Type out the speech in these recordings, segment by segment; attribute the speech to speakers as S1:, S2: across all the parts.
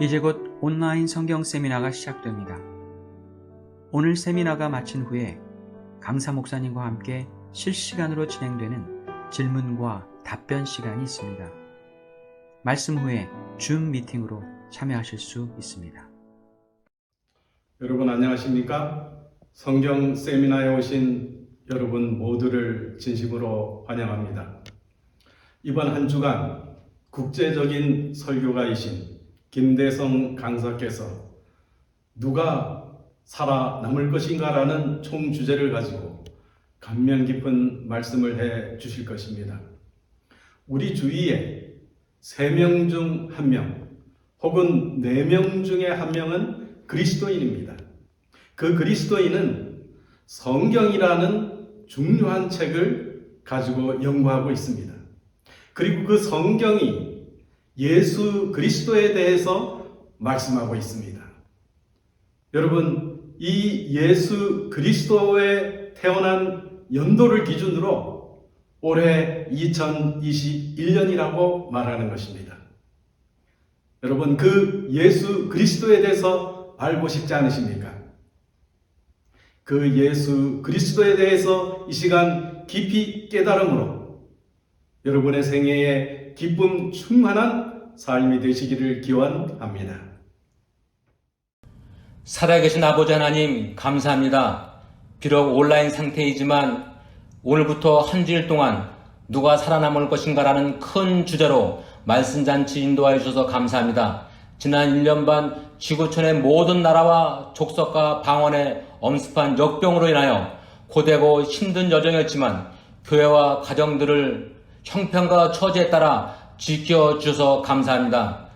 S1: 이제 곧 온라인 성경 세미나가 시작됩니다. 오늘 세미나가 마친 후에 강사 목사님과 함께 실시간으로 진행되는 질문과 답변 시간이 있습니다. 말씀 후에 줌 미팅으로 참여하실 수 있습니다.
S2: 여러분 안녕하십니까? 성경 세미나에 오신 여러분 모두를 진심으로 환영합니다. 이번 한 주간 국제적인 설교가이신 김대성 강사께서 누가 살아남을 것인가라는 총 주제를 가지고 감명 깊은 말씀을 해 주실 것입니다. 우리 주위에 3명 중 1명 혹은 4명 중에 1명은 그리스도인입니다. 그 그리스도인은 성경이라는 중요한 책을 가지고 연구하고 있습니다. 그리고 그 성경이 예수 그리스도에 대해서 말씀하고 있습니다. 여러분, 이 예수 그리스도에 태어난 연도를 기준으로 올해 2021년이라고 말하는 것입니다. 여러분, 그 예수 그리스도에 대해서 알고 싶지 않으십니까? 그 예수 그리스도에 대해서 이 시간 깊이 깨달음으로 여러분의 생애에 기쁨 충만한 삶이 되시기를 기원합니다.
S3: 살아계신 아버지 하나님 감사합니다. 비록 온라인 상태이지만 오늘부터 한 주일 동안 누가 살아남을 것인가라는 큰 주제로 말씀잔치 인도하여 주셔서 감사합니다. 지난 1년 반 지구촌의 모든 나라와 족속과 방언에 엄습한 역병으로 인하여 고되고 힘든 여정이었지만 교회와 가정들을 형편과 처지에 따라 지켜주셔서 감사합니다.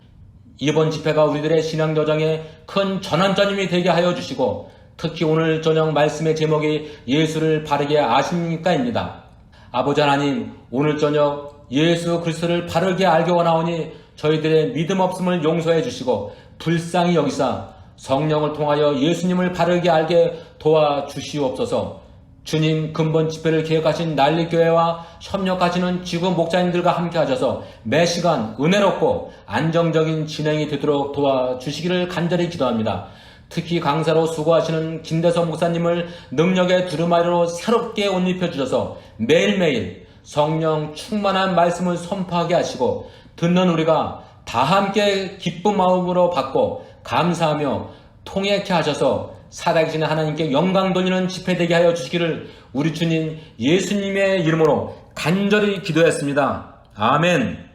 S3: 이번 집회가 우리들의 신앙 여정에 큰 전환점이 되게 하여 주시고 특히 오늘 저녁 말씀의 제목이 예수를 바르게 아십니까입니다. 아버지 하나님, 오늘 저녁 예수 그리스도를 바르게 알게 원하오니 저희들의 믿음 없음을 용서해 주시고 불쌍히 여기사 성령을 통하여 예수님을 바르게 알게 도와주시옵소서. 주님 근본 집회를 기획하신 난리교회와 협력하시는 지구 목사님들과 함께 하셔서 매 시간 은혜롭고 안정적인 진행이 되도록 도와주시기를 간절히 기도합니다. 특히 강사로 수고하시는 김대성 목사님을 능력의 두루마리로 새롭게 옷 입혀주셔서 매일매일 성령 충만한 말씀을 선포하게 하시고 듣는 우리가 다 함께 기쁜 마음으로 받고 감사하며 통역케 하셔서 살아계신 하나님께 영광 돌리는 집회 되게 하여 주시기를 우리 주님 예수님의 이름으로 간절히 기도했습니다. 아멘.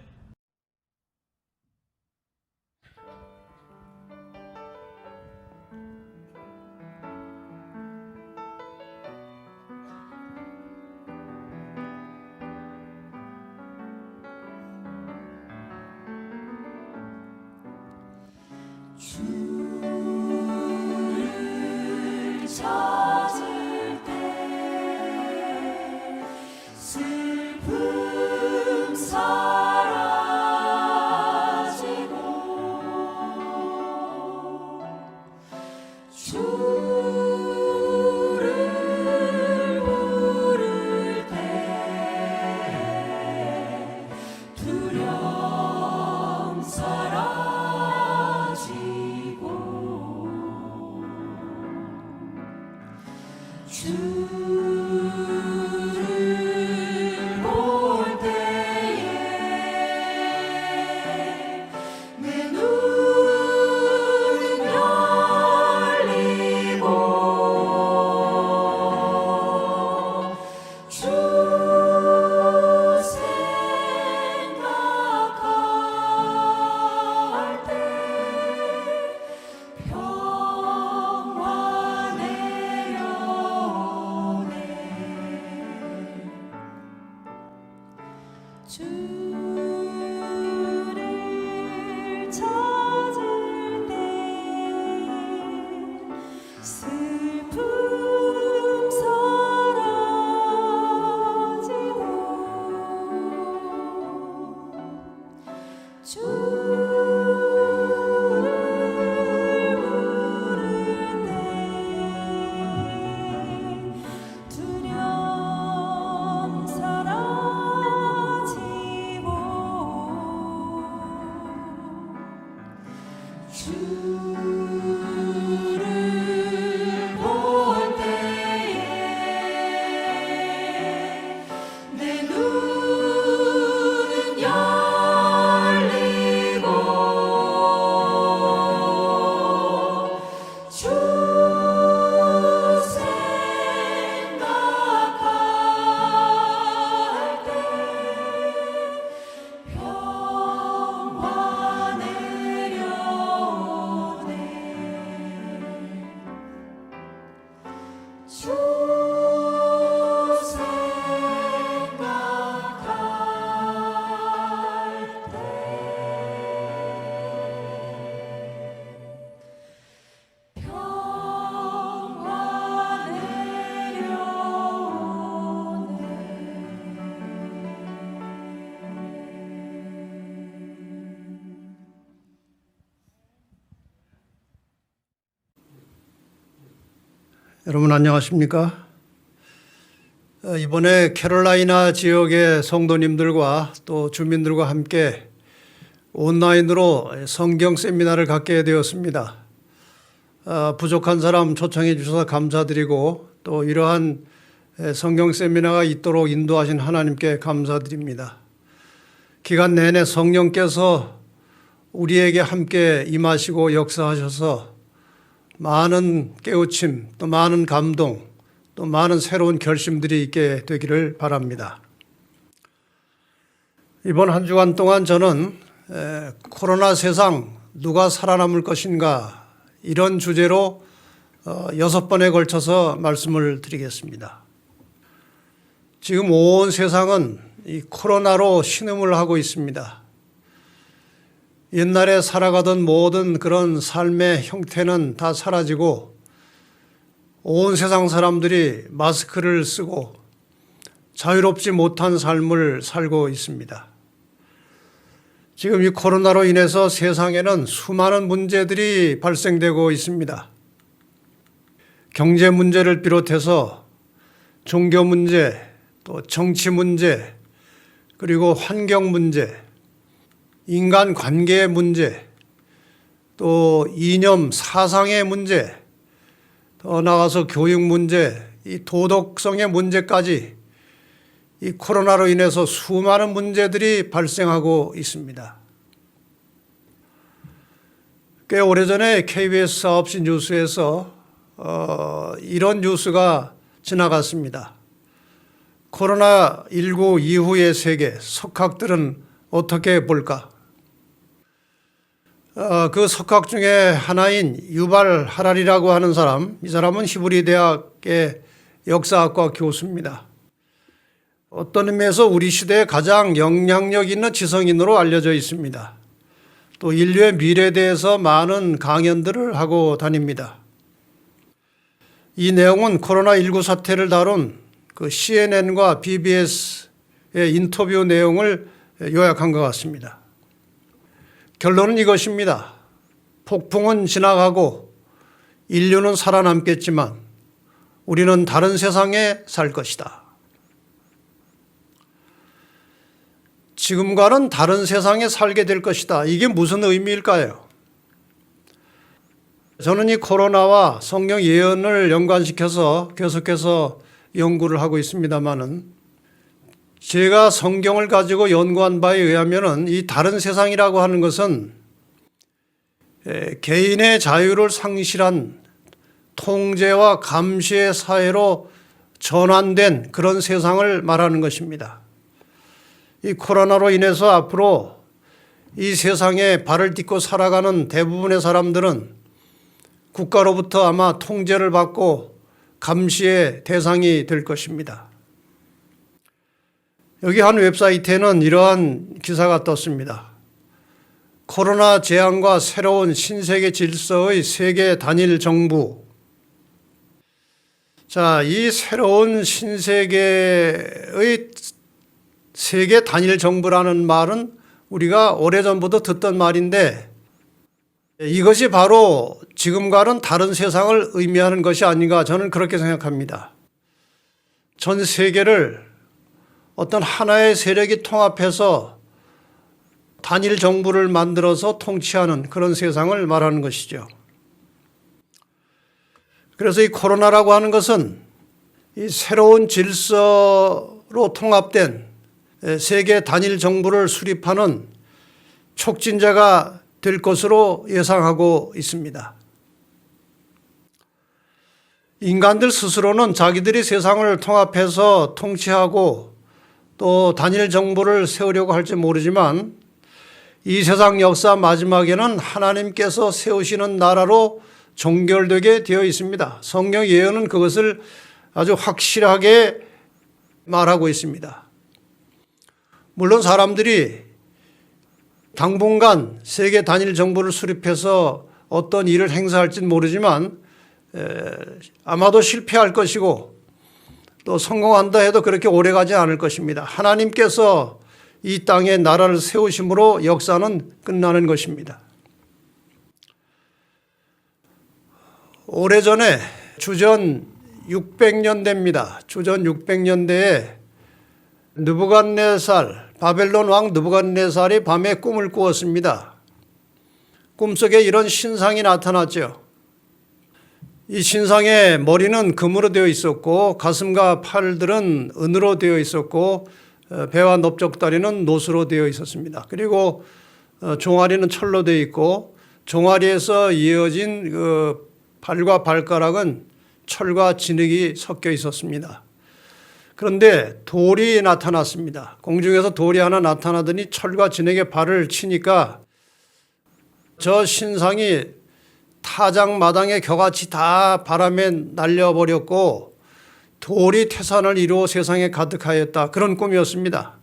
S4: 주를 찾을 때 슬픔 사라지고 주를 부를 때 두려움 사라지고 주를 볼 때에 내 눈은 열리고 주 생각할 때 평화 내려오네. 주 생각할 때 평화 내려오네.
S5: 여러분 안녕하십니까? 이번에 캐롤라이나 지역의 성도님들과 또 주민들과 함께 온라인으로 성경 세미나를 갖게 되었습니다. 부족한 사람 초청해 주셔서 감사드리고 또 이러한 성경 세미나가 있도록 인도하신 하나님께 감사드립니다. 기간 내내 성령께서 우리에게 함께 임하시고 역사하셔서 많은 깨우침, 또 많은 감동, 또 많은 새로운 결심들이 있게 되기를 바랍니다. 이번 한 주간 동안 저는 코로나 세상 누가 살아남을 것인가 이런 주제로 6번에 걸쳐서 말씀을 드리겠습니다. 지금 온 세상은 이 코로나로 신음을 하고 있습니다. 옛날에 살아가던 모든 그런 삶의 형태는 다 사라지고 온 세상 사람들이 마스크를 쓰고 자유롭지 못한 삶을 살고 있습니다. 지금 이 코로나로 인해서 세상에는 수많은 문제들이 발생되고 있습니다. 경제 문제를 비롯해서 종교 문제, 또 정치 문제, 그리고 환경 문제, 인간 관계의 문제, 또 이념 사상의 문제, 더 나아가서 교육 문제, 이 도덕성의 문제까지 이 코로나로 인해서 수많은 문제들이 발생하고 있습니다. 꽤 오래전에 KBS 9시 뉴스에서 이런 뉴스가 지나갔습니다. 코로나19 이후의 세계, 석학들은 어떻게 볼까? 그 석학 중에 하나인 유발 하랄이라고 하는 사람, 이 사람은 히브리 대학의 역사학과 교수입니다. 어떤 의미에서 우리 시대에 가장 영향력 있는 지성인으로 알려져 있습니다. 또 인류의 미래에 대해서 많은 강연들을 하고 다닙니다. 이 내용은 코로나19 사태를 다룬 그 CNN과 BBS의 인터뷰 내용을 요약한 것 같습니다. 결론은 이것입니다. 폭풍은 지나가고 인류는 살아남겠지만 우리는 다른 세상에 살 것이다. 지금과는 다른 세상에 살게 될 것이다. 이게 무슨 의미일까요? 저는 이 코로나와 성경 예언을 연관시켜서 계속해서 연구를 하고 있습니다만은 제가 성경을 가지고 연구한 바에 의하면은 이 다른 세상이라고 하는 것은 개인의 자유를 상실한 통제와 감시의 사회로 전환된 그런 세상을 말하는 것입니다. 이 코로나로 인해서 앞으로 이 세상에 발을 딛고 살아가는 대부분의 사람들은 국가로부터 아마 통제를 받고 감시의 대상이 될 것입니다. 여기 한 웹사이트에는 이러한 기사가 떴습니다. 코로나 재앙과 새로운 신세계 질서의 세계 단일 정부. 자, 이 새로운 신세계의 세계 단일 정부라는 말은 우리가 오래전부터 듣던 말인데 이것이 바로 지금과는 다른 세상을 의미하는 것이 아닌가 저는 그렇게 생각합니다. 전 세계를 어떤 하나의 세력이 통합해서 단일 정부를 만들어서 통치하는 그런 세상을 말하는 것이죠. 그래서 이 코로나라고 하는 것은 이 새로운 질서로 통합된 세계 단일 정부를 수립하는 촉진자가 될 것으로 예상하고 있습니다. 인간들 스스로는 자기들이 세상을 통합해서 통치하고 또 단일 정부를 세우려고 할지 모르지만 이 세상 역사 마지막에는 하나님께서 세우시는 나라로 종결되게 되어 있습니다. 성경 예언은 그것을 아주 확실하게 말하고 있습니다. 물론 사람들이 당분간 세계 단일 정부를 수립해서 어떤 일을 행사할지는 모르지만 아마도 실패할 것이고 또 성공한다 해도 그렇게 오래가지 않을 것입니다. 하나님께서 이 땅에 나라를 세우심으로 역사는 끝나는 것입니다. 오래전에 주전 600년대입니다. 주전 600년대에 느부갓네살, 바벨론 왕 느부갓네살이 밤에 꿈을 꾸었습니다. 꿈속에 이런 신상이 나타났죠. 이 신상의 머리는 금으로 되어 있었고 가슴과 팔들은 은으로 되어 있었고 배와 넓적다리는 노수로 되어 있었습니다. 그리고 종아리는 철로 되어 있고 종아리에서 이어진 그 발과 발가락은 철과 진흙이 섞여 있었습니다. 그런데 돌이 나타났습니다. 공중에서 돌이 하나 나타나더니 철과 진흙에 발을 치니까 저 신상이 타작마당의 겨같이 다 바람에 날려버렸고 돌이 태산을 이루어 세상에 가득하였다. 그런 꿈이었습니다.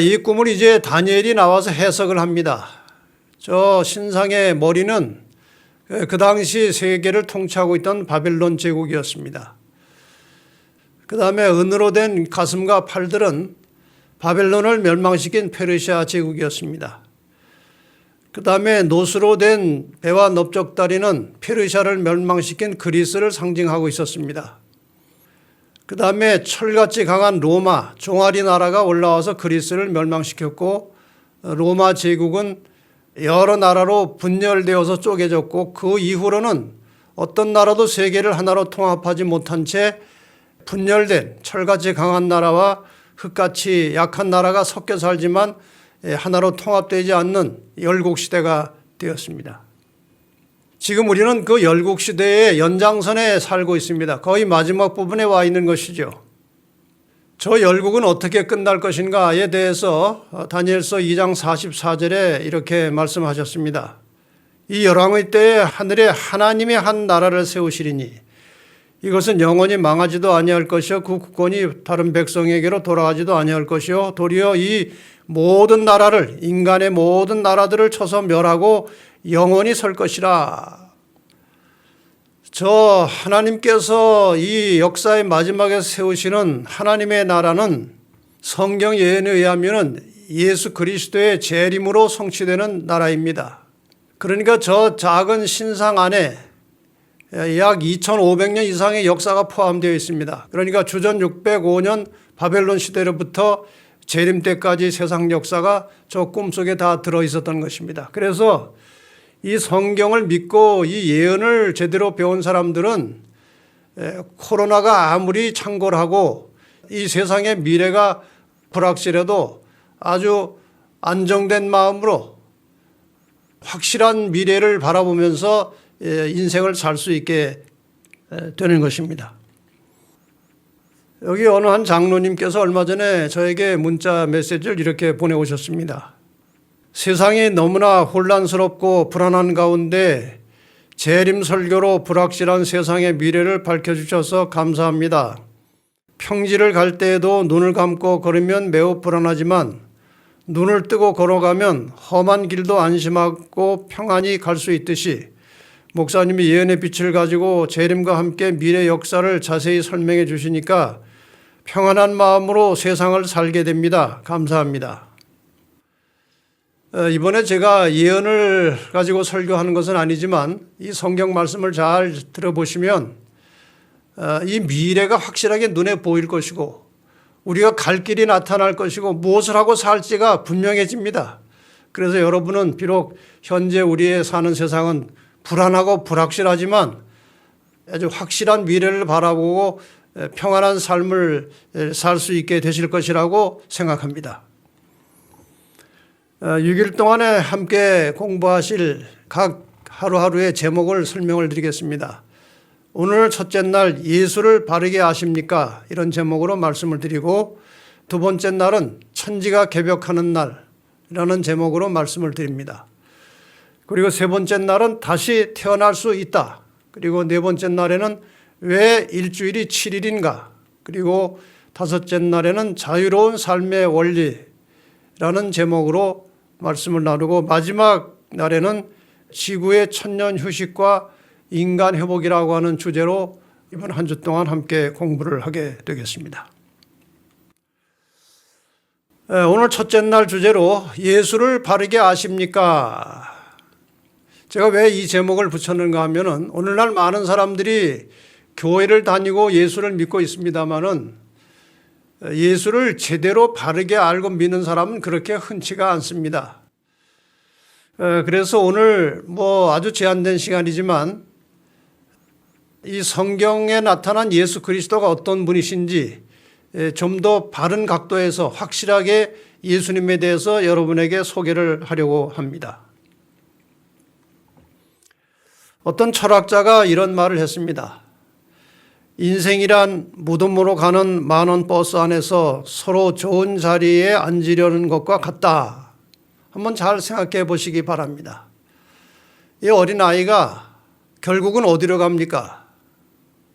S5: 이 꿈을 이제 다니엘이 나와서 해석을 합니다. 저 신상의 머리는 그 당시 세계를 통치하고 있던 바벨론 제국이었습니다. 그 다음에 은으로 된 가슴과 팔들은 바벨론을 멸망시킨 페르시아 제국이었습니다. 그 다음에 노수로 된 배와 넓적다리는 페르시아를 멸망시킨 그리스를 상징하고 있었습니다. 그 다음에 철같이 강한 로마, 종아리 나라가 올라와서 그리스를 멸망시켰고 로마 제국은 여러 나라로 분열되어서 쪼개졌고 그 이후로는 어떤 나라도 세계를 하나로 통합하지 못한 채 분열된 철같이 강한 나라와 흙같이 약한 나라가 섞여 살지만 하나로 통합되지 않는 열국시대가 되었습니다. 지금 우리는 그 열국시대의 연장선에 살고 있습니다. 거의 마지막 부분에 와 있는 것이죠. 저 열국은 어떻게 끝날 것인가에 대해서 다니엘서 2장 44절에 이렇게 말씀하셨습니다. 이 열왕의 때에 하늘에 하나님의 한 나라를 세우시리니 이것은 영원히 망하지도 아니할 것이요 그 국권이 다른 백성에게로 돌아가지도 아니할 것이요 도리어 이 모든 나라를 인간의 모든 나라들을 쳐서 멸하고 영원히 설 것이라. 저 하나님께서 이 역사의 마지막에 세우시는 하나님의 나라는 성경 예언에 의하면 예수 그리스도의 재림으로 성취되는 나라입니다. 그러니까 저 작은 신상 안에 약 2500년 이상의 역사가 포함되어 있습니다. 그러니까 주전 605년 바벨론 시대로부터 재림 때까지 세상 역사가 저 꿈속에 다 들어있었던 것입니다. 그래서 이 성경을 믿고 이 예언을 제대로 배운 사람들은 코로나가 아무리 창궐하고 이 세상의 미래가 불확실해도 아주 안정된 마음으로 확실한 미래를 바라보면서 인생을 살 수 있게 되는 것입니다. 여기 어느 한 장로님께서 얼마 전에 저에게 문자 메시지를 이렇게 보내오셨습니다. 세상이 너무나 혼란스럽고 불안한 가운데 재림 설교로 불확실한 세상의 미래를 밝혀주셔서 감사합니다. 평지를 갈 때에도 눈을 감고 걸으면 매우 불안하지만 눈을 뜨고 걸어가면 험한 길도 안심하고 평안히 갈 수 있듯이 목사님이 예언의 빛을 가지고 재림과 함께 미래 역사를 자세히 설명해 주시니까 평안한 마음으로 세상을 살게 됩니다. 감사합니다. 이번에 제가 예언을 가지고 설교하는 것은 아니지만 이 성경 말씀을 잘 들어보시면 이 미래가 확실하게 눈에 보일 것이고 우리가 갈 길이 나타날 것이고 무엇을 하고 살지가 분명해집니다. 그래서 여러분은 비록 현재 우리의 사는 세상은 불안하고 불확실하지만 아주 확실한 미래를 바라보고 평안한 삶을 살 수 있게 되실 것이라고 생각합니다. 6일 동안에 함께 공부하실 각 하루하루의 제목을 설명을 드리겠습니다. 오늘 첫째 날 예수를 바르게 아십니까? 이런 제목으로 말씀을 드리고 두 번째 날은 천지가 개벽하는 날이라는 제목으로 말씀을 드립니다. 그리고 세 번째 날은 다시 태어날 수 있다. 그리고 네 번째 날에는 왜 일주일이 7일인가? 그리고 다섯째 날에는 자유로운 삶의 원리라는 제목으로 말씀을 나누고 마지막 날에는 지구의 천년 휴식과 인간 회복이라고 하는 주제로 이번 한 주 동안 함께 공부를 하게 되겠습니다. 오늘 첫째 날 주제로 예수를 바르게 아십니까? 제가 왜 이 제목을 붙였는가 하면은 오늘날 많은 사람들이 교회를 다니고 예수를 믿고 있습니다만은 예수를 제대로 바르게 알고 믿는 사람은 그렇게 흔치가 않습니다. 그래서 오늘 아주 제한된 시간이지만 이 성경에 나타난 예수 그리스도가 어떤 분이신지 좀 더 바른 각도에서 확실하게 예수님에 대해서 여러분에게 소개를 하려고 합니다. 어떤 철학자가 이런 말을 했습니다. 인생이란 무덤으로 가는 만원 버스 안에서 서로 좋은 자리에 앉으려는 것과 같다. 한번 잘 생각해 보시기 바랍니다. 이 어린아이가 결국은 어디로 갑니까?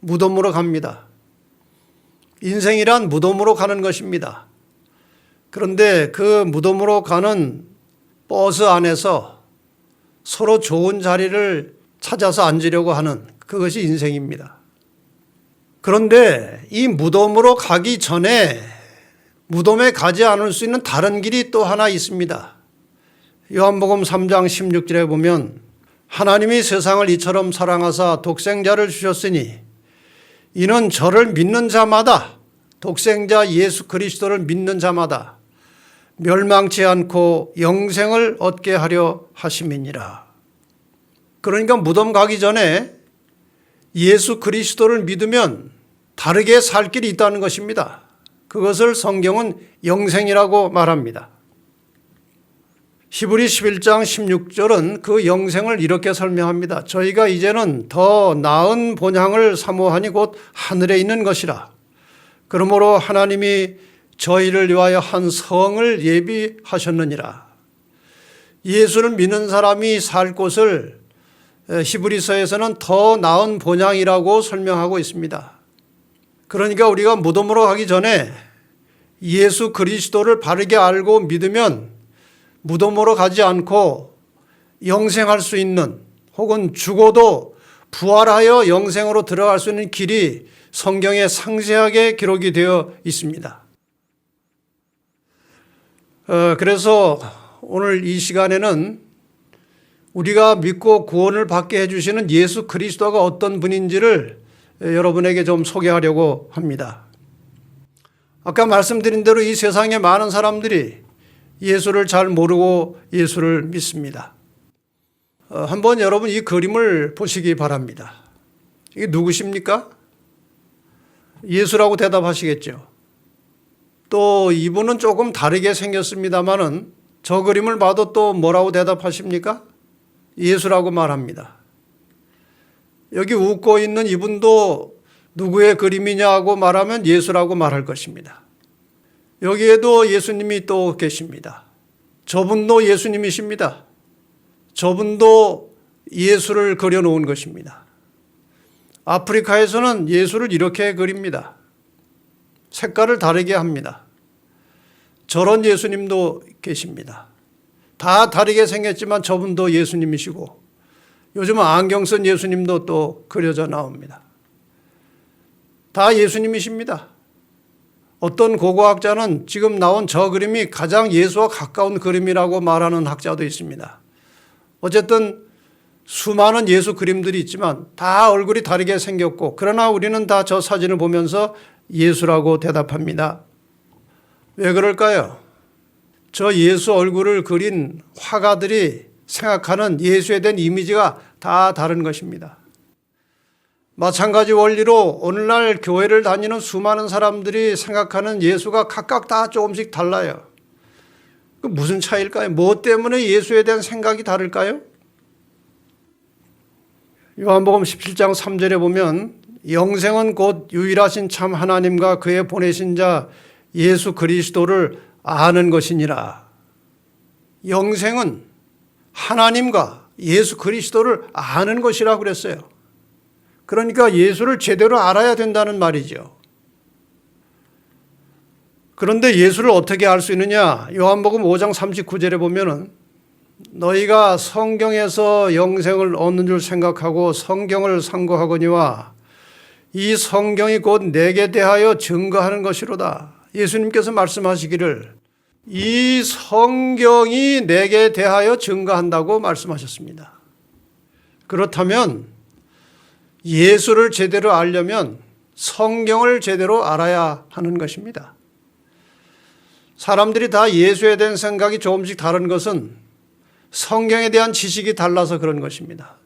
S5: 무덤으로 갑니다. 인생이란 무덤으로 가는 것입니다. 그런데 그 무덤으로 가는 버스 안에서 서로 좋은 자리를 찾아서 앉으려고 하는 그것이 인생입니다. 그런데 이 무덤으로 가기 전에 무덤에 가지 않을 수 있는 다른 길이 또 하나 있습니다. 요한복음 3장 16절에 보면 하나님이 세상을 이처럼 사랑하사 독생자를 주셨으니 이는 저를 믿는 자마다 독생자 예수 그리스도를 믿는 자마다 멸망치 않고 영생을 얻게 하려 하심이니라. 그러니까 무덤 가기 전에 예수 그리스도를 믿으면 다르게 살 길이 있다는 것입니다. 그것을 성경은 영생이라고 말합니다. 히브리 11장 16절은 그 영생을 이렇게 설명합니다. 저희가 이제는 더 나은 본향을 사모하니 곧 하늘에 있는 것이라. 그러므로 하나님이 저희를 위하여 한 성을 예비하셨느니라. 예수를 믿는 사람이 살 곳을 히브리서에서는 더 나은 본향이라고 설명하고 있습니다. 그러니까 우리가 무덤으로 가기 전에 예수 그리스도를 바르게 알고 믿으면 무덤으로 가지 않고 영생할 수 있는 혹은 죽어도 부활하여 영생으로 들어갈 수 있는 길이 성경에 상세하게 기록이 되어 있습니다. 그래서 오늘 이 시간에는 우리가 믿고 구원을 받게 해주시는 예수 그리스도가 어떤 분인지를 여러분에게 좀 소개하려고 합니다. 아까 말씀드린 대로 이 세상에 많은 사람들이 예수를 잘 모르고 예수를 믿습니다. 한번 여러분 이 그림을 보시기 바랍니다. 이게 누구십니까? 예수라고 대답하시겠죠. 또 이분은 조금 다르게 생겼습니다만은 저 그림을 봐도 또 뭐라고 대답하십니까? 예수라고 말합니다. 여기 웃고 있는 이분도 누구의 그림이냐고 말하면 예수라고 말할 것입니다. 여기에도 예수님이 또 계십니다. 저분도 예수님이십니다. 저분도 예수를 그려놓은 것입니다. 아프리카에서는 예수를 이렇게 그립니다. 색깔을 다르게 합니다. 저런 예수님도 계십니다. 다 다르게 생겼지만 저분도 예수님이시고 요즘은 안경 쓴 예수님도 또 그려져 나옵니다. 다 예수님이십니다. 어떤 고고학자는 지금 나온 저 그림이 가장 예수와 가까운 그림이라고 말하는 학자도 있습니다. 어쨌든 수많은 예수 그림들이 있지만 다 얼굴이 다르게 생겼고 그러나 우리는 다 저 사진을 보면서 예수라고 대답합니다. 왜 그럴까요? 저 예수 얼굴을 그린 화가들이 생각하는 예수에 대한 이미지가 다 다른 것입니다. 마찬가지 원리로 오늘날 교회를 다니는 수많은 사람들이 생각하는 예수가 각각 다 조금씩 달라요. 그 무슨 차이일까요? 뭐 때문에 예수에 대한 생각이 다를까요? 요한복음 17장 3절에 보면 영생은 곧 유일하신 참 하나님과 그의 보내신 자 예수 그리스도를 아는 것이니라. 영생은 하나님과 예수 그리스도를 아는 것이라고 그랬어요. 그러니까 예수를 제대로 알아야 된다는 말이죠. 그런데 예수를 어떻게 알 수 있느냐? 요한복음 5장 39절에 보면은 너희가 성경에서 영생을 얻는 줄 생각하고 성경을 상고하거니와 이 성경이 곧 내게 대하여 증거하는 것이로다. 예수님께서 말씀하시기를 이 성경이 내게 대하여 증거한다고 말씀하셨습니다. 그렇다면 예수를 제대로 알려면 성경을 제대로 알아야 하는 것입니다. 사람들이 다 예수에 대한 생각이 조금씩 다른 것은 성경에 대한 지식이 달라서 그런 것입니다.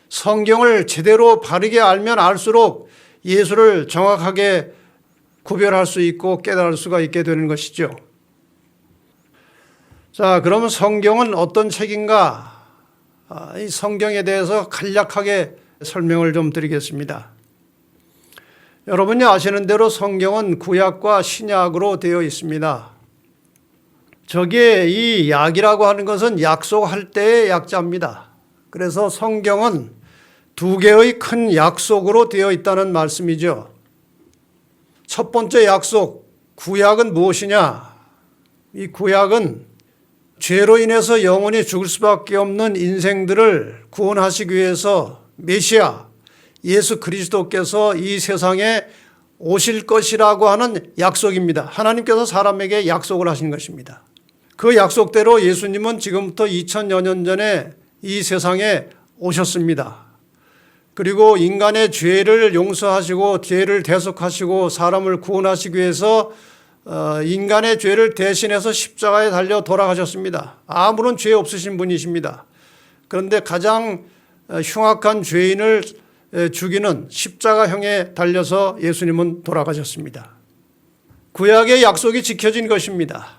S5: 성경을 제대로 바르게 알면 알수록 예수를 정확하게 구별할 수 있고 깨달을 수가 있게 되는 것이죠. 자, 그러면 성경은 어떤 책인가? 이 성경에 대해서 간략하게 설명을 좀 드리겠습니다. 여러분이 아시는 대로 성경은 구약과 신약으로 되어 있습니다. 저기에 이 약이라고 하는 것은 약속할 때의 약자입니다. 그래서 성경은 두 개의 큰 약속으로 되어 있다는 말씀이죠. 첫 번째 약속, 구약은 무엇이냐? 이 구약은 죄로 인해서 영원히 죽을 수밖에 없는 인생들을 구원하시기 위해서 메시아, 예수 그리스도께서 이 세상에 오실 것이라고 하는 약속입니다. 하나님께서 사람에게 약속을 하신 것입니다. 그 약속대로 예수님은 지금부터 2000여 년 전에 이 세상에 오셨습니다. 그리고 인간의 죄를 용서하시고 죄를 대속하시고 사람을 구원하시기 위해서 인간의 죄를 대신해서 십자가에 달려 돌아가셨습니다. 아무런 죄 없으신 분이십니다. 그런데 가장 흉악한 죄인을 죽이는 십자가형에 달려서 예수님은 돌아가셨습니다. 구약의 약속이 지켜진 것입니다.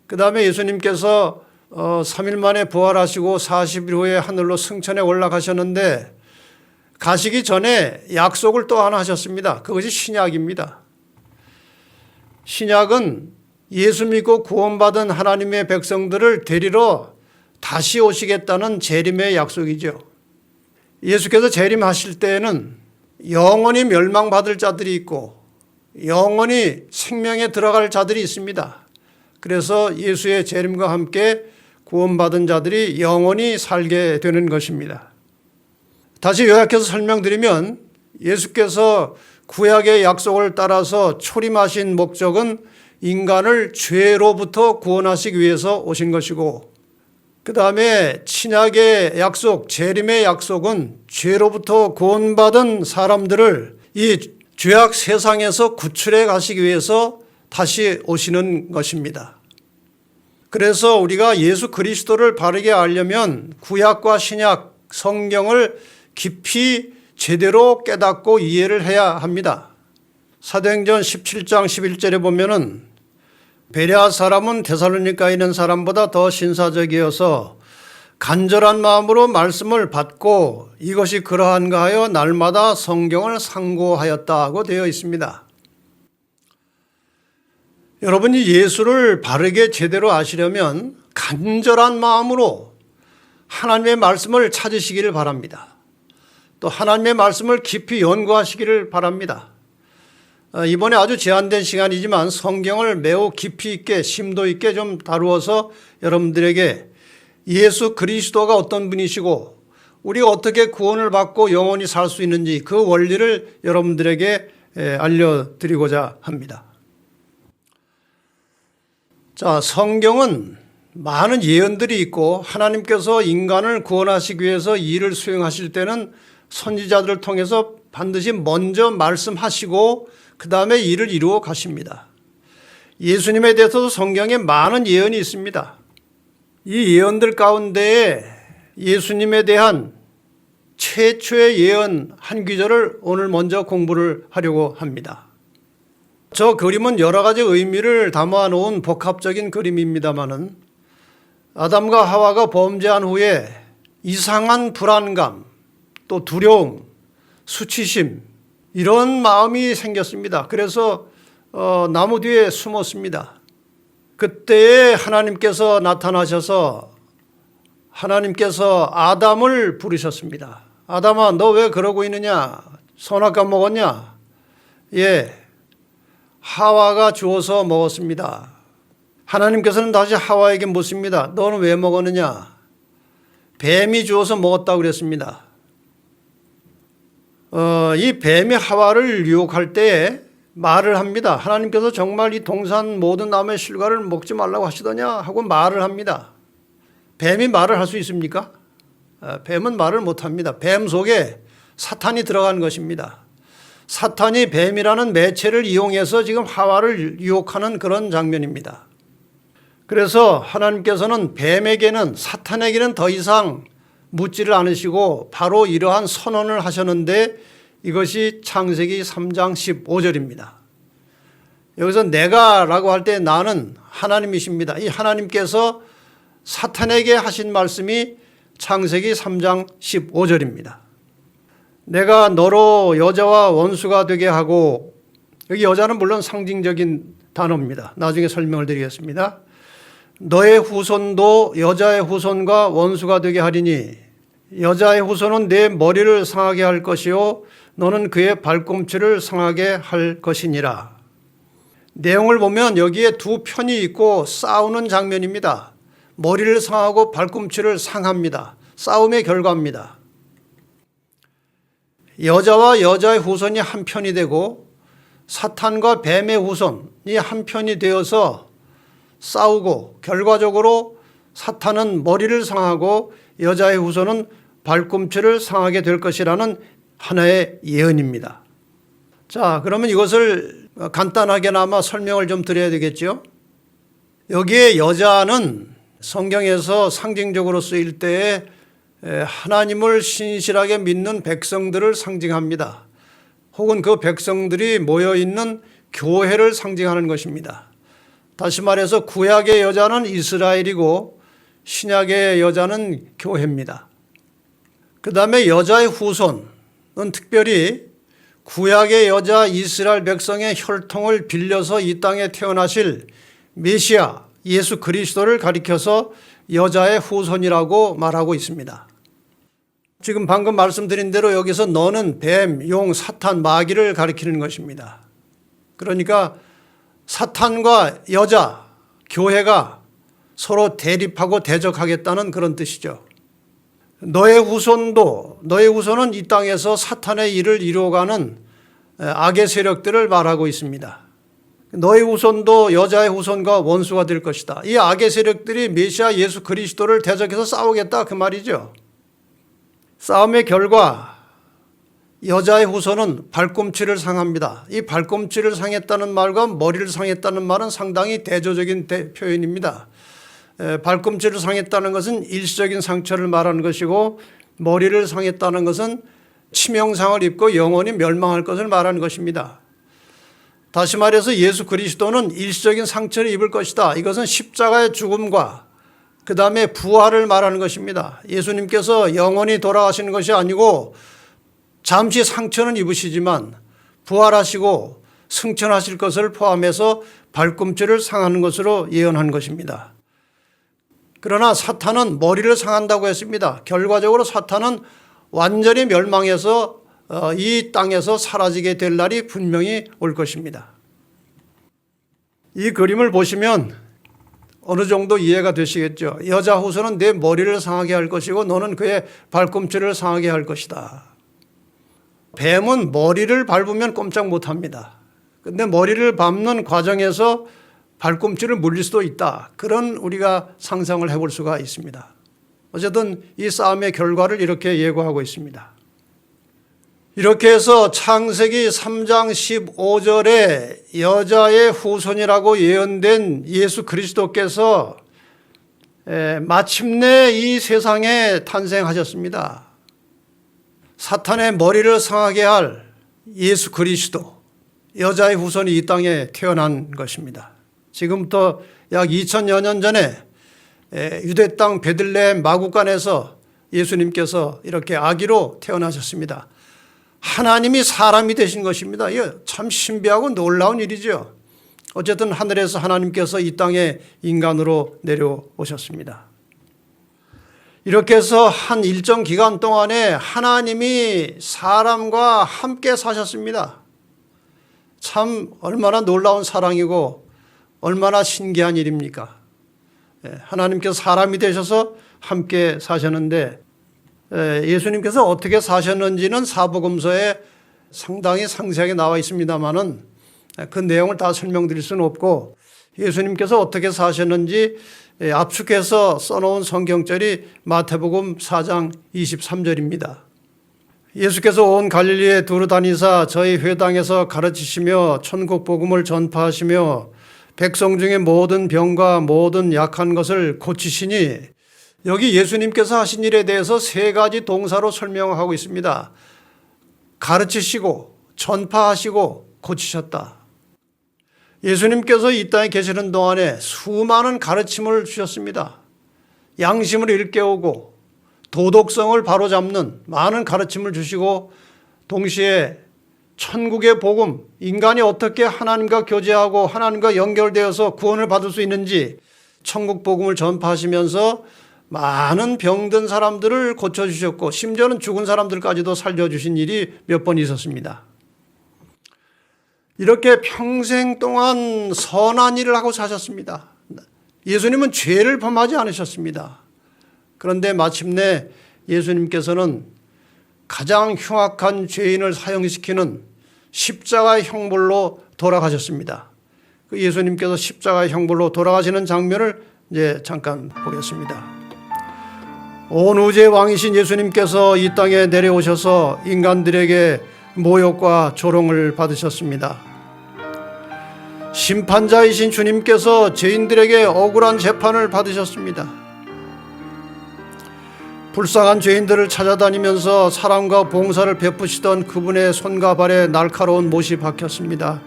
S5: 그 다음에 예수님께서 3일 만에 부활하시고 40일 후에 하늘로 승천해 올라가셨는데 가시기 전에 약속을 또 하나 하셨습니다. 그것이 신약입니다. 신약은 예수 믿고 구원받은 하나님의 백성들을 데리러 다시 오시겠다는 재림의 약속이죠. 예수께서 재림하실 때에는 영원히 멸망받을 자들이 있고 영원히 생명에 들어갈 자들이 있습니다. 그래서 예수의 재림과 함께 구원받은 자들이 영원히 살게 되는 것입니다. 다시 요약해서 설명드리면 예수께서 구약의 약속을 따라서 초림하신 목적은 인간을 죄로부터 구원하시기 위해서 오신 것이고 그 다음에 신약의 약속, 재림의 약속은 죄로부터 구원받은 사람들을 이 죄악 세상에서 구출해 가시기 위해서 다시 오시는 것입니다. 그래서 우리가 예수 그리스도를 바르게 알려면 구약과 신약, 성경을 깊이 제대로 깨닫고 이해를 해야 합니다. 사도행전 17장 11절에 보면은 베레아 사람은 데살로니가에 있는 사람보다 더 신사적이어서 간절한 마음으로 말씀을 받고 이것이 그러한가 하여 날마다 성경을 상고하였다고 되어 있습니다. 여러분이 예수를 바르게 제대로 아시려면 간절한 마음으로 하나님의 말씀을 찾으시기를 바랍니다. 또 하나님의 말씀을 깊이 연구하시기를 바랍니다. 이번에 아주 제한된 시간이지만 성경을 매우 깊이 있게 심도 있게 좀 다루어서 여러분들에게 예수 그리스도가 어떤 분이시고 우리가 어떻게 구원을 받고 영원히 살 수 있는지 그 원리를 여러분들에게 알려드리고자 합니다. 자, 성경은 많은 예언들이 있고 하나님께서 인간을 구원하시기 위해서 일을 수행하실 때는 선지자들을 통해서 반드시 먼저 말씀하시고 그 다음에 일을 이루어 가십니다. 예수님에 대해서도 성경에 많은 예언이 있습니다. 이 예언들 가운데 예수님에 대한 최초의 예언 한 구절을 오늘 먼저 공부를 하려고 합니다. 저 그림은 여러 가지 의미를 담아 놓은 복합적인 그림입니다마는 아담과 하와가 범죄한 후에 이상한 불안감, 또 두려움, 수치심 이런 마음이 생겼습니다. 그래서 나무 뒤에 숨었습니다. 그때에 하나님께서 나타나셔서 하나님께서 아담을 부르셨습니다. 아담아, 너 왜 그러고 있느냐? 선악과 먹었냐? 예, 하와가 주어서 먹었습니다. 하나님께서는 다시 하와에게 묻습니다. 너는 왜 먹었느냐? 뱀이 주어서 먹었다고 그랬습니다. 이 뱀이 하와를 유혹할 때에 말을 합니다. 하나님께서 정말 이 동산 모든 나무의 실과를 먹지 말라고 하시더냐 하고 말을 합니다. 뱀이 말을 할 수 있습니까? 뱀은 말을 못합니다. 뱀 속에 사탄이 들어간 것입니다. 사탄이 뱀이라는 매체를 이용해서 지금 하와를 유혹하는 그런 장면입니다. 그래서 하나님께서는 뱀에게는, 사탄에게는 더 이상 묻지를 않으시고 바로 이러한 선언을 하셨는데 이것이 창세기 3장 15절입니다. 여기서 내가라고 할 때 나는 하나님이십니다. 이 하나님께서 사탄에게 하신 말씀이 창세기 3장 15절입니다. 내가 너로 여자와 원수가 되게 하고, 여기 여자는 물론 상징적인 단어입니다. 나중에 설명을 드리겠습니다. 너의 후손도 여자의 후손과 원수가 되게 하리니 여자의 후손은 내 머리를 상하게 할 것이요 너는 그의 발꿈치를 상하게 할 것이니라. 내용을 보면 여기에 두 편이 있고 싸우는 장면입니다. 머리를 상하고 발꿈치를 상합니다. 싸움의 결과입니다. 여자와 여자의 후손이 한 편이 되고 사탄과 뱀의 후손이 한 편이 되어서 싸우고 결과적으로 사탄은 머리를 상하고 여자의 후손은 발꿈치를 상하게 될 것이라는 하나의 예언입니다. 자, 그러면 이것을 간단하게나마 설명을 좀 드려야 되겠죠. 여기에 여자는 성경에서 상징적으로 쓰일 때에 하나님을 신실하게 믿는 백성들을 상징합니다. 혹은 그 백성들이 모여있는 교회를 상징하는 것입니다. 다시 말해서 구약의 여자는 이스라엘이고 신약의 여자는 교회입니다. 그 다음에 여자의 후손은 특별히 구약의 여자 이스라엘 백성의 혈통을 빌려서 이 땅에 태어나실 메시아 예수 그리스도를 가리켜서 여자의 후손이라고 말하고 있습니다. 지금 방금 말씀드린 대로 여기서 너는 뱀, 용, 사탄, 마귀를 가리키는 것입니다. 그러니까 사탄과 여자, 교회가 서로 대립하고 대적하겠다는 그런 뜻이죠. 너의 후손은 이 땅에서 사탄의 일을 이루어가는 악의 세력들을 말하고 있습니다. 너의 후손도 여자의 후손과 원수가 될 것이다. 이 악의 세력들이 메시아 예수 그리스도를 대적해서 싸우겠다 그 말이죠. 싸움의 결과 여자의 후손은 발꿈치를 상합니다. 이 발꿈치를 상했다는 말과 머리를 상했다는 말은 상당히 대조적인 표현입니다. 발꿈치를 상했다는 것은 일시적인 상처를 말하는 것이고 머리를 상했다는 것은 치명상을 입고 영원히 멸망할 것을 말하는 것입니다. 다시 말해서 예수 그리스도는 일시적인 상처를 입을 것이다. 이것은 십자가의 죽음과 그 다음에 부활을 말하는 것입니다. 예수님께서 영원히 돌아가시는 것이 아니고 잠시 상처는 입으시지만 부활하시고 승천하실 것을 포함해서 발꿈치를 상하는 것으로 예언한 것입니다. 그러나 사탄은 머리를 상한다고 했습니다. 결과적으로 사탄은 완전히 멸망해서 이 땅에서 사라지게 될 날이 분명히 올 것입니다. 이 그림을 보시면 어느 정도 이해가 되시겠죠. 여자 후손은 내 머리를 상하게 할 것이고 너는 그의 발꿈치를 상하게 할 것이다. 뱀은 머리를 밟으면 꼼짝 못합니다. 그런데 머리를 밟는 과정에서 발꿈치를 물릴 수도 있다. 그런 우리가 상상을 해볼 수가 있습니다. 어쨌든 이 싸움의 결과를 이렇게 예고하고 있습니다. 이렇게 해서 창세기 3장 15절에 여자의 후손이라고 예언된 예수 그리스도께서 마침내 이 세상에 탄생하셨습니다. 사탄의 머리를 상하게 할 예수 그리스도, 여자의 후손이 이 땅에 태어난 것입니다. 지금부터 약 2000여 년 전에 유대 땅 베들레헴 마구간에서 예수님께서 이렇게 아기로 태어나셨습니다. 하나님이 사람이 되신 것입니다. 참 신비하고 놀라운 일이죠. 어쨌든 하늘에서 하나님께서 이 땅에 인간으로 내려오셨습니다. 이렇게 해서 한 일정 기간 동안에 하나님이 사람과 함께 사셨습니다. 참 얼마나 놀라운 사랑이고 얼마나 신기한 일입니까? 하나님께서 사람이 되셔서 함께 사셨는데 예수님께서 어떻게 사셨는지는 사복음서에 상당히 상세하게 나와 있습니다만은 그 내용을 다 설명드릴 수는 없고 예수님께서 어떻게 사셨는지 압축해서 써놓은 성경절이 마태복음 4장 23절입니다. 예수께서 온 갈릴리에 두루 다니사 저희 회당에서 가르치시며 천국 복음을 전파하시며 백성 중에 모든 병과 모든 약한 것을 고치시니 여기 예수님께서 하신 일에 대해서 세 가지 동사로 설명하고 있습니다. 가르치시고 전파하시고 고치셨다. 예수님께서 이 땅에 계시는 동안에 수많은 가르침을 주셨습니다. 양심을 일깨우고 도덕성을 바로잡는 많은 가르침을 주시고 동시에 천국의 복음, 인간이 어떻게 하나님과 교제하고 하나님과 연결되어서 구원을 받을 수 있는지 천국 복음을 전파하시면서 많은 병든 사람들을 고쳐주셨고 심지어는 죽은 사람들까지도 살려주신 일이 몇 번 있었습니다. 이렇게 평생 동안 선한 일을 하고 사셨습니다. 예수님은 죄를 범하지 않으셨습니다. 그런데 마침내 예수님께서는 가장 흉악한 죄인을 사형시키는 십자가의 형벌로 돌아가셨습니다. 그 예수님께서 십자가의 형벌로 돌아가시는 장면을 이제 잠깐 보겠습니다. 온 우주의 왕이신 예수님께서 이 땅에 내려오셔서 인간들에게 모욕과 조롱을 받으셨습니다. 심판자이신 주님께서 죄인들에게 억울한 재판을 받으셨습니다. 불쌍한 죄인들을 찾아다니면서 사랑과 봉사를 베푸시던 그분의 손과 발에 날카로운 못이 박혔습니다.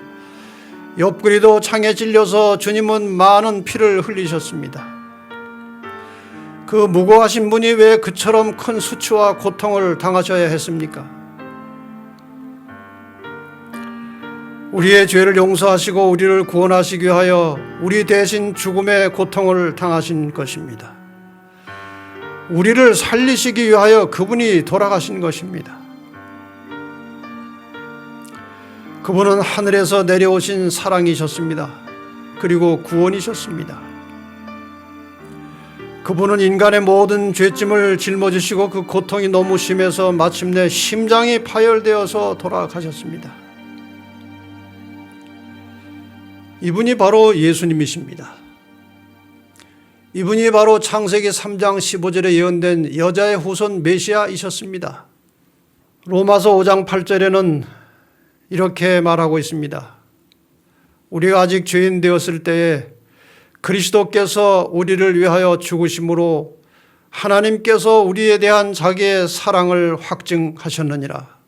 S5: 옆구리도 창에 찔려서 주님은 많은 피를 흘리셨습니다. 그 무고하신 분이 왜 그처럼 큰 수치와 고통을 당하셔야 했습니까? 우리의 죄를 용서하시고 우리를 구원하시기 위하여 우리 대신 죽음의 고통을 당하신 것입니다. 우리를 살리시기 위하여 그분이 돌아가신 것입니다. 그분은 하늘에서 내려오신 사랑이셨습니다. 그리고 구원이셨습니다. 그분은 인간의 모든 죄짐을 짊어지시고 그 고통이 너무 심해서 마침내 심장이 파열되어서 돌아가셨습니다. 이분이 바로 예수님이십니다. 이분이 바로 창세기 3장 15절에 예언된 여자의 후손 메시아이셨습니다. 로마서 5장 8절에는 이렇게 말하고 있습니다. 우리가 아직 죄인 되었을 때에 그리스도께서 우리를 위하여 죽으심으로 하나님께서 우리에 대한 자기의 사랑을 확증하셨느니라.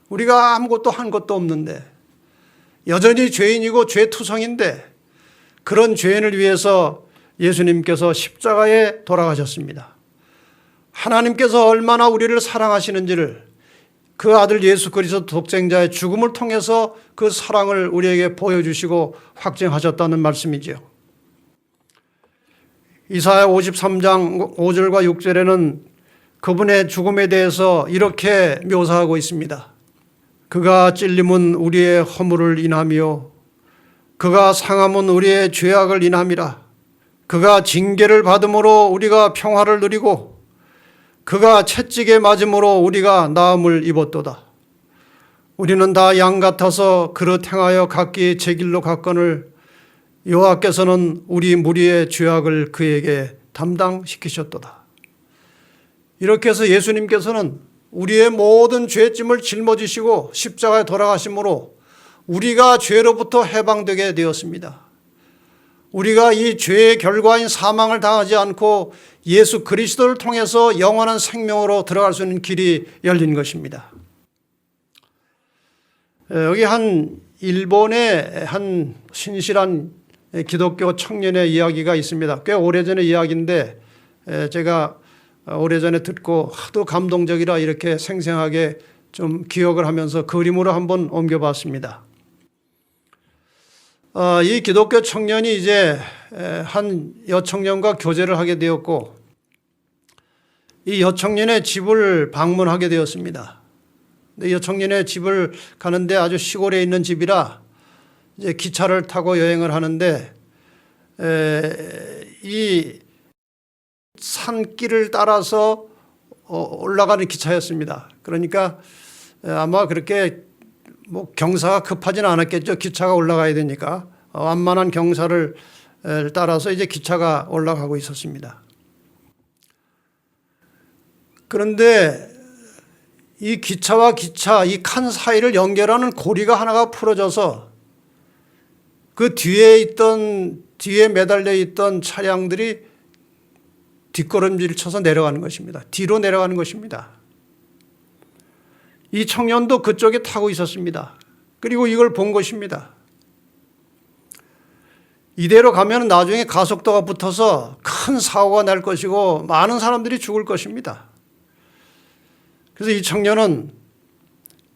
S5: 우리가 아무것도 한 것도 없는데 여전히 죄인이고 죄투성인데 그런 죄인을 위해서 예수님께서 십자가에 돌아가셨습니다. 하나님께서 얼마나 우리를 사랑하시는지를 그 아들 예수 그리스도 독생자의 죽음을 통해서 그 사랑을 우리에게 보여주시고 확증하셨다는 말씀이지요. 이사야 53장 5절과 6절에는 그분의 죽음에 대해서 이렇게 묘사하고 있습니다. 그가 찔림은 우리의 허물을 인하며 그가 상함은 우리의 죄악을 인함이라. 그가 징계를 받음으로 우리가 평화를 누리고 그가 채찍에 맞음으로 우리가 나음을 입었도다. 우리는 다 양 같아서 그릇 행하여 각기 제 길로 갔거늘 여호와께서는 우리 무리의 죄악을 그에게 담당시키셨도다. 이렇게 해서 예수님께서는 우리의 모든 죄짐을 짊어지시고 십자가에 돌아가심으로 우리가 죄로부터 해방되게 되었습니다. 우리가 이 죄의 결과인 사망을 당하지 않고 예수 그리스도를 통해서 영원한 생명으로 들어갈 수 있는 길이 열린 것입니다. 여기 일본의 한 신실한 기독교 청년의 이야기가 있습니다. 꽤 오래전의 이야기인데 제가 오래전에 듣고 하도 감동적이라 이렇게 생생하게 좀 기억을 하면서 그림으로 한번 옮겨봤습니다. 이 기독교 청년이 이제 한 여청년과 교제를 하게 되었고 이 여청년의 집을 방문하게 되었습니다. 근데 여청년의 집을 가는데 아주 시골에 있는 집이라 이제 기차를 타고 여행을 하는데 이 산길을 따라서 올라가는 기차였습니다. 그러니까 아마 그렇게 뭐 경사가 급하지는 않았겠죠. 기차가 올라가야 되니까 완만한 경사를 따라서 이제 기차가 올라가고 있었습니다. 그런데 이 기차와 기차, 이 칸 사이를 연결하는 고리가 하나가 풀어져서 그 뒤에 매달려 있던 차량들이 뒷걸음질을 쳐서 내려가는 것입니다. 뒤로 내려가는 것입니다. 이 청년도 그쪽에 타고 있었습니다. 그리고 이걸 본 것입니다. 이대로 가면 나중에 가속도가 붙어서 큰 사고가 날 것이고 많은 사람들이 죽을 것입니다. 그래서 이 청년은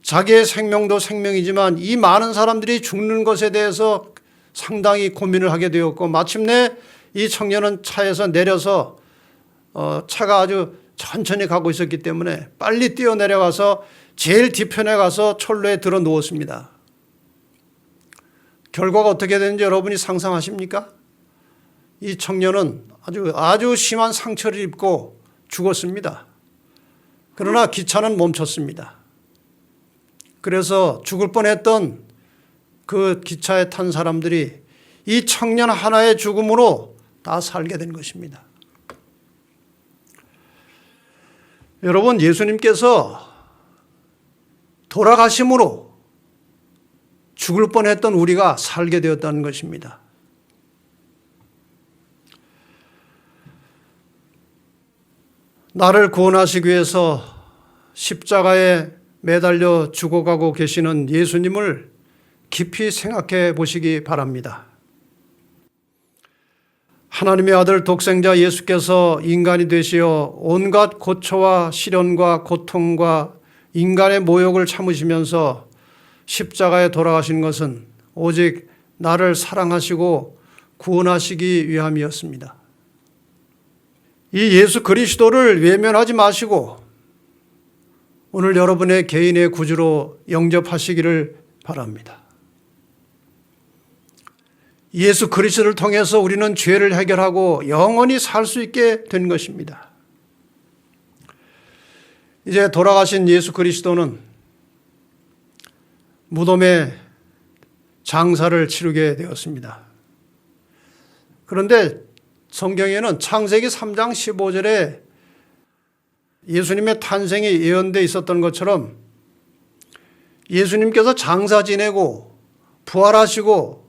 S5: 자기의 생명도 생명이지만 이 많은 사람들이 죽는 것에 대해서 상당히 고민을 하게 되었고 마침내 이 청년은 차에서 내려서 차가 아주 천천히 가고 있었기 때문에 빨리 뛰어내려가서 제일 뒤편에 가서 철로에 들어 누웠습니다. 결과가 어떻게 되는지 여러분이 상상하십니까? 이 청년은 아주 심한 상처를 입고 죽었습니다. 그러나 기차는 멈췄습니다. 그래서 죽을 뻔했던 그 기차에 탄 사람들이 이 청년 하나의 죽음으로 다 살게 된 것입니다. 여러분, 예수님께서 돌아가심으로 죽을 뻔했던 우리가 살게 되었다는 것입니다. 나를 구원하시기 위해서 십자가에 매달려 죽어가고 계시는 예수님을 깊이 생각해 보시기 바랍니다. 하나님의 아들 독생자 예수께서 인간이 되시어 온갖 고초와 시련과 고통과 인간의 모욕을 참으시면서 십자가에 돌아가신 것은 오직 나를 사랑하시고 구원하시기 위함이었습니다. 이 예수 그리스도를 외면하지 마시고 오늘 여러분의 개인의 구주로 영접하시기를 바랍니다. 예수 그리스도를 통해서 우리는 죄를 해결하고 영원히 살 수 있게 된 것입니다. 이제 돌아가신 예수 그리스도는 무덤에 장사를 치르게 되었습니다. 그런데 성경에는 창세기 3장 15절에 예수님의 탄생이 예언되어 있었던 것처럼 예수님께서 장사 지내고 부활하시고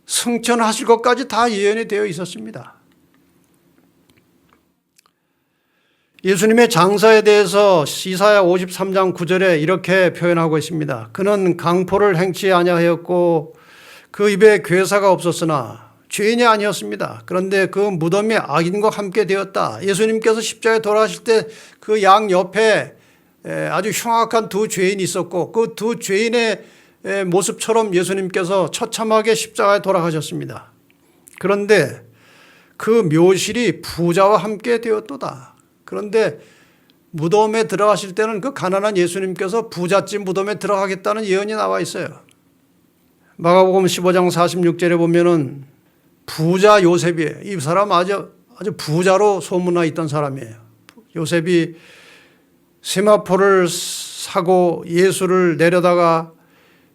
S5: 승천하실 것까지 다 예언이 되어 있었습니다. 예수님의 장사에 대해서 이사야 53장 9절에 이렇게 표현하고 있습니다. 그는 강포를 행치 아니하였고 그 입에 괴사가 없었으나 죄인이 아니었습니다. 그런데 그 무덤이 악인과 함께 되었다. 예수님께서 십자가에 돌아가실 때 그 양 옆에 아주 흉악한 두 죄인이 있었고 그 두 죄인의 모습처럼 예수님께서 처참하게 십자가에 돌아가셨습니다. 그런데 그 묘실이 부자와 함께 되었도다. 그런데 무덤에 들어가실 때는 그 가난한 예수님께서 부잣집 무덤에 들어가겠다는 예언이 나와 있어요. 마가복음 15장 46절에 보면은 부자 요셉이에요. 이 사람 아주 부자로 소문나 있던 사람이에요. 요셉이 세마포를 사고 예수를 내려다가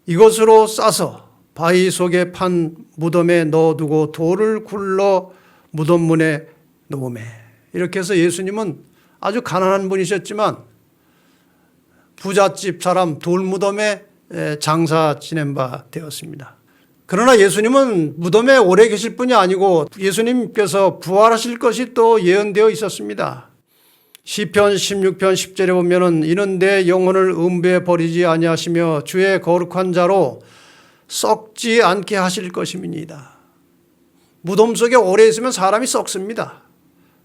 S5: 이것으로 싸서 바위 속에 판 무덤에 넣어두고 돌을 굴러 무덤 문에 놓으매. 이렇게 해서 예수님은 아주 가난한 분이셨지만 부잣집 사람 돌무덤에 장사 지낸 바 되었습니다. 그러나 예수님은 무덤에 오래 계실 뿐이 아니고 예수님께서 부활하실 것이 또 예언되어 있었습니다. 시편 16편 10절에 보면은 이는 내 영혼을 음부에 버리지 아니하시며 주의 거룩한 자로 썩지 않게 하실 것임이니이다. 무덤 속에 오래 있으면 사람이 썩습니다.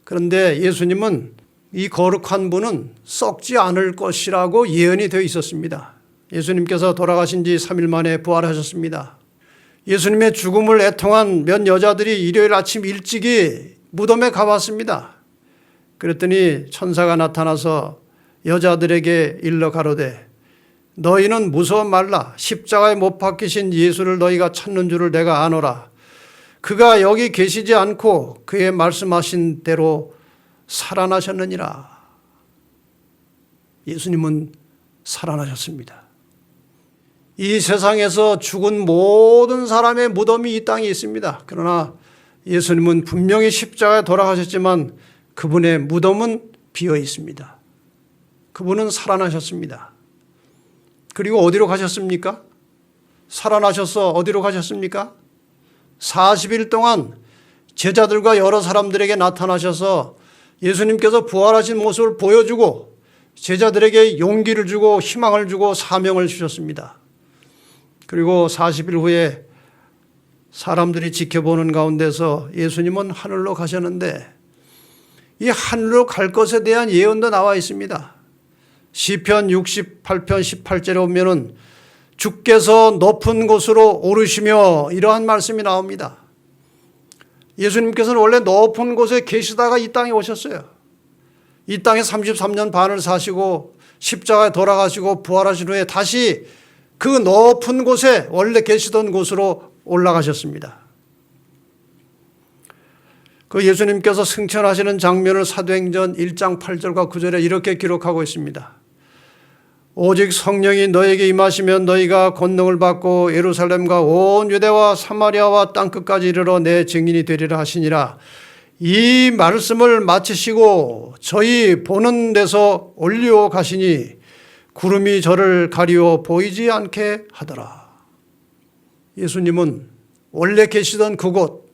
S5: 그런데 예수님은 이 거룩한 분은 썩지 않을 것이라고 예언이 되어 있었습니다. 예수님께서 돌아가신 지 3일 만에 부활하셨습니다. 예수님의 죽음을 애통한 몇 여자들이 일요일 아침 일찍이 무덤에 가봤습니다. 그랬더니 천사가 나타나서 여자들에게 일러 가로되 너희는 무서워 말라. 십자가에 못 박히신 예수를 너희가 찾는 줄을 내가 아노라. 그가 여기 계시지 않고 그의 말씀하신 대로 살아나셨느니라. 예수님은 살아나셨습니다. 이 세상에서 죽은 모든 사람의 무덤이 이 땅에 있습니다. 그러나 예수님은 분명히 십자가에 돌아가셨지만 그분의 무덤은 비어 있습니다. 그분은 살아나셨습니다. 그리고 어디로 가셨습니까? 살아나셔서 어디로 가셨습니까? 40일 동안 제자들과 여러 사람들에게 나타나셔서 예수님께서 부활하신 모습을 보여주고 제자들에게 용기를 주고 희망을 주고 사명을 주셨습니다. 그리고 40일 후에 사람들이 지켜보는 가운데서 예수님은 하늘로 가셨는데 이 하늘로 갈 것에 대한 예언도 나와 있습니다. 시편 68편 18절에 보면은 주께서 높은 곳으로 오르시며 이러한 말씀이 나옵니다. 예수님께서는 원래 높은 곳에 계시다가 이 땅에 오셨어요. 이 땅에 33년 반을 사시고 십자가에 돌아가시고 부활하신 후에 다시 그 높은 곳에 원래 계시던 곳으로 올라가셨습니다. 그 예수님께서 승천하시는 장면을 사도행전 1장 8절과 9절에 이렇게 기록하고 있습니다. 오직 성령이 너에게 임하시면 너희가 권능을 받고 예루살렘과 온 유대와 사마리아와 땅끝까지 이르러 내 증인이 되리라 하시니라. 이 말씀을 마치시고 저희 보는 데서 올리어 가시니 구름이 저를 가리워 보이지 않게 하더라. 예수님은 원래 계시던 그곳,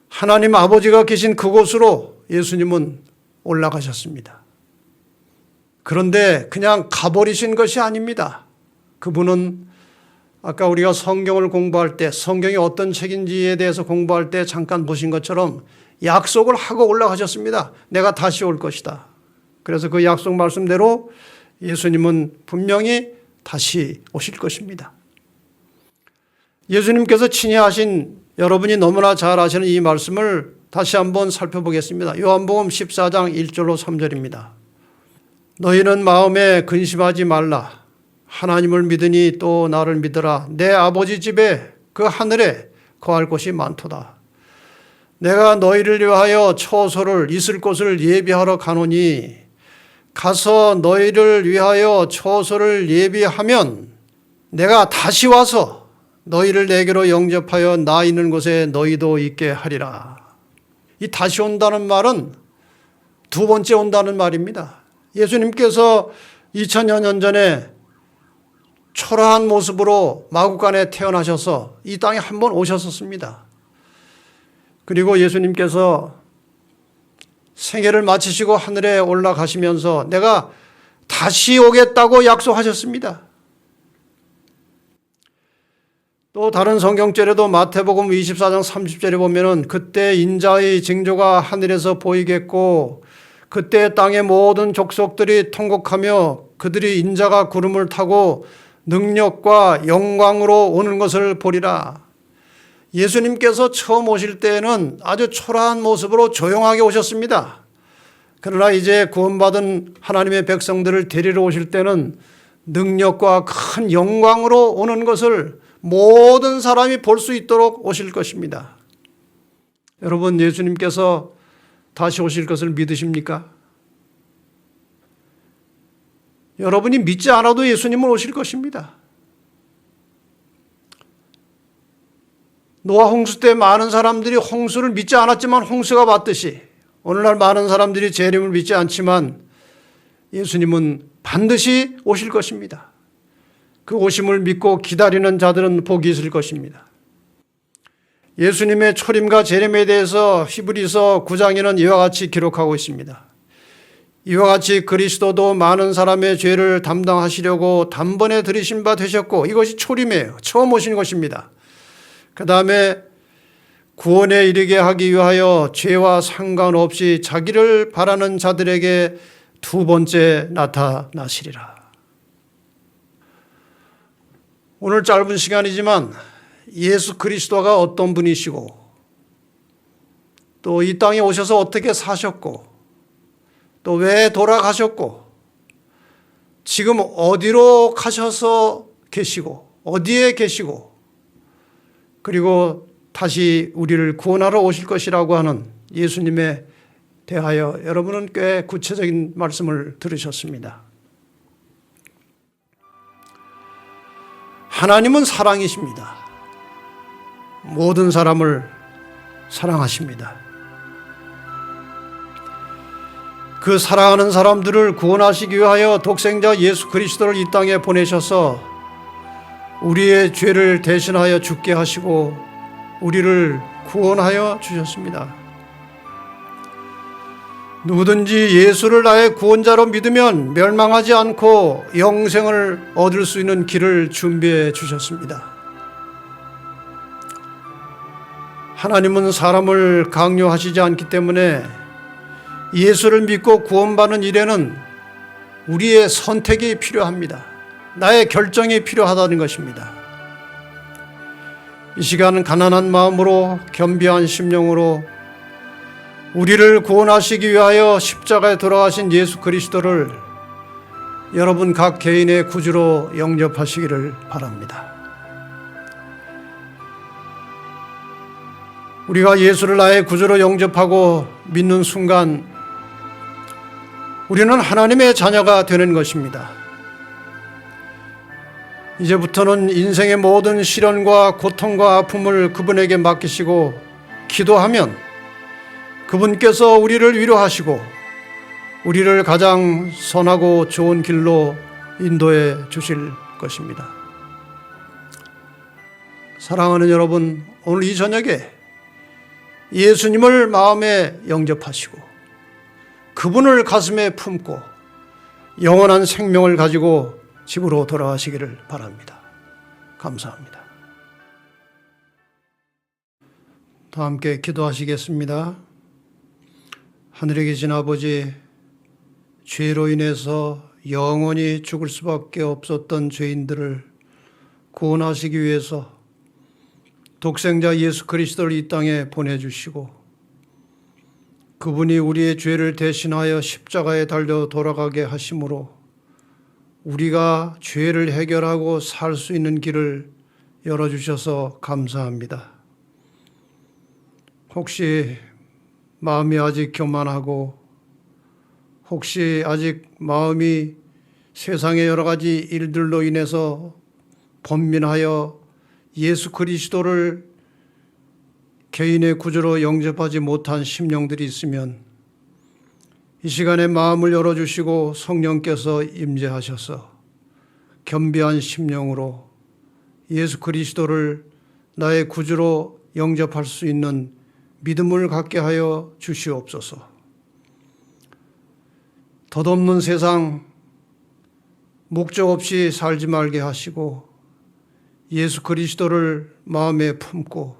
S5: 하나님 아버지가 계신 그곳으로 예수님은 올라가셨습니다. 그런데 그냥 가버리신 것이 아닙니다. 그분은 아까 우리가 성경을 공부할 때 성경이 어떤 책인지에 대해서 공부할 때 잠깐 보신 것처럼 약속을 하고 올라가셨습니다. 내가 다시 올 것이다. 그래서 그 약속 말씀대로 예수님은 분명히 다시 오실 것입니다. 예수님께서 친히 하신 여러분이 너무나 잘 아시는 이 말씀을 다시 한번 살펴보겠습니다. 요한복음 14장 1절로 3절입니다. 너희는 마음에 근심하지 말라. 하나님을 믿으니 또 나를 믿으라. 내 아버지 집에 그 하늘에 거할 곳이 많도다. 내가 너희를 위하여 처소를 있을 곳을 예비하러 가노니 가서 너희를 위하여 처소를 예비하면 내가 다시 와서 너희를 내게로 영접하여 나 있는 곳에 너희도 있게 하리라. 이 다시 온다는 말은 두 번째 온다는 말입니다. 예수님께서 2000여 년 전에 초라한 모습으로 마구간에 태어나셔서 이 땅에 한 번 오셨었습니다. 그리고 예수님께서 생애를 마치시고 하늘에 올라가시면서 내가 다시 오겠다고 약속하셨습니다. 또 다른 성경절에도 마태복음 24장 30절에 보면은 그때 인자의 징조가 하늘에서 보이겠고 그때 땅의 모든 족속들이 통곡하며 그들이 인자가 구름을 타고 능력과 영광으로 오는 것을 보리라. 예수님께서 처음 오실 때에는 아주 초라한 모습으로 조용하게 오셨습니다. 그러나 이제 구원받은 하나님의 백성들을 데리러 오실 때는 능력과 큰 영광으로 오는 것을 모든 사람이 볼 수 있도록 오실 것입니다. 여러분, 예수님께서 다시 오실 것을 믿으십니까? 여러분이 믿지 않아도 예수님은 오실 것입니다. 노아 홍수 때 많은 사람들이 홍수를 믿지 않았지만 홍수가 왔듯이 오늘날 많은 사람들이 재림을 믿지 않지만 예수님은 반드시 오실 것입니다. 그 오심을 믿고 기다리는 자들은 복이 있을 것입니다. 예수님의 초림과 재림에 대해서 히브리서 9장에는 이와 같이 기록하고 있습니다. 이와 같이 그리스도도 많은 사람의 죄를 담당하시려고 단번에 들이신 바 되셨고, 이것이 초림이에요. 처음 오신 것입니다. 그 다음에 구원에 이르게 하기 위하여 죄와 상관없이 자기를 바라는 자들에게 두 번째 나타나시리라. 오늘 짧은 시간이지만 예수 그리스도가 어떤 분이시고 또 이 땅에 오셔서 어떻게 사셨고 또 왜 돌아가셨고 지금 어디로 가셔서 계시고 어디에 계시고 그리고 다시 우리를 구원하러 오실 것이라고 하는 예수님에 대하여 여러분은 꽤 구체적인 말씀을 들으셨습니다. 하나님은 사랑이십니다. 모든 사람을 사랑하십니다. 그 사랑하는 사람들을 구원하시기 위하여 독생자 예수 그리스도를 이 땅에 보내셔서 우리의 죄를 대신하여 죽게 하시고 우리를 구원하여 주셨습니다. 누구든지 예수를 나의 구원자로 믿으면 멸망하지 않고 영생을 얻을 수 있는 길을 준비해 주셨습니다. 하나님은 사람을 강요하시지 않기 때문에 예수를 믿고 구원받는 일에는 우리의 선택이 필요합니다. 나의 결정이 필요하다는 것입니다. 이 시간은 가난한 마음으로 겸비한 심령으로 우리를 구원하시기 위하여 십자가에 돌아가신 예수 그리스도를 여러분 각 개인의 구주로 영접하시기를 바랍니다. 우리가 예수를 나의 구주로 영접하고 믿는 순간 우리는 하나님의 자녀가 되는 것입니다. 이제부터는 인생의 모든 시련과 고통과 아픔을 그분에게 맡기시고 기도하면 그분께서 우리를 위로하시고 우리를 가장 선하고 좋은 길로 인도해 주실 것입니다. 사랑하는 여러분, 오늘 이 저녁에 예수님을 마음에 영접하시고 그분을 가슴에 품고 영원한 생명을 가지고 집으로 돌아가시기를 바랍니다. 감사합니다. 다 함께 기도하시겠습니다. 하늘에 계신 아버지, 죄로 인해서 영원히 죽을 수밖에 없었던 죄인들을 구원하시기 위해서 독생자 예수 그리스도를 이 땅에 보내주시고 그분이 우리의 죄를 대신하여 십자가에 달려 돌아가게 하심으로 우리가 죄를 해결하고 살 수 있는 길을 열어주셔서 감사합니다. 혹시 마음이 아직 교만하고 혹시 아직 마음이 세상의 여러 가지 일들로 인해서 번민하여 예수 그리스도를 개인의 구주로 영접하지 못한 심령들이 있으면 이 시간에 마음을 열어주시고 성령께서 임재하셔서 겸비한 심령으로 예수 그리스도를 나의 구주로 영접할 수 있는 믿음을 갖게 하여 주시옵소서. 덧없는 세상 목적 없이 살지 말게 하시고 예수 그리스도를 마음에 품고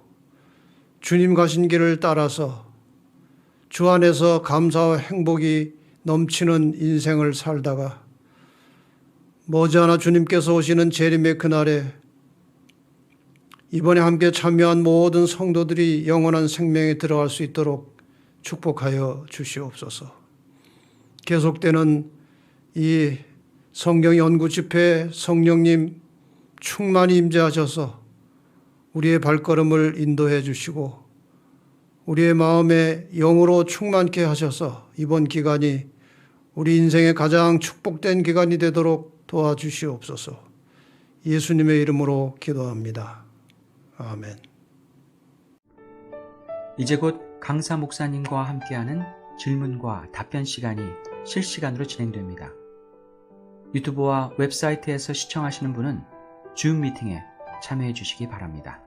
S5: 주님 가신 길을 따라서 주 안에서 감사와 행복이 넘치는 인생을 살다가 머지않아 주님께서 오시는 재림의 그날에 이번에 함께 참여한 모든 성도들이 영원한 생명에 들어갈 수 있도록 축복하여 주시옵소서. 계속되는 이 성경 연구 집회 성령님 충만히 임재하셔서 우리의 발걸음을 인도해 주시고 우리의 마음에 영으로 충만케 하셔서 이번 기간이 우리 인생의 가장 축복된 기간이 되도록 도와주시옵소서. 예수님의 이름으로 기도합니다. 아멘.
S1: 이제 곧 강사 목사님과 함께하는 질문과 답변 시간이 실시간으로 진행됩니다. 유튜브와 웹사이트에서 시청하시는 분은 줌 미팅에 참여해 주시기 바랍니다.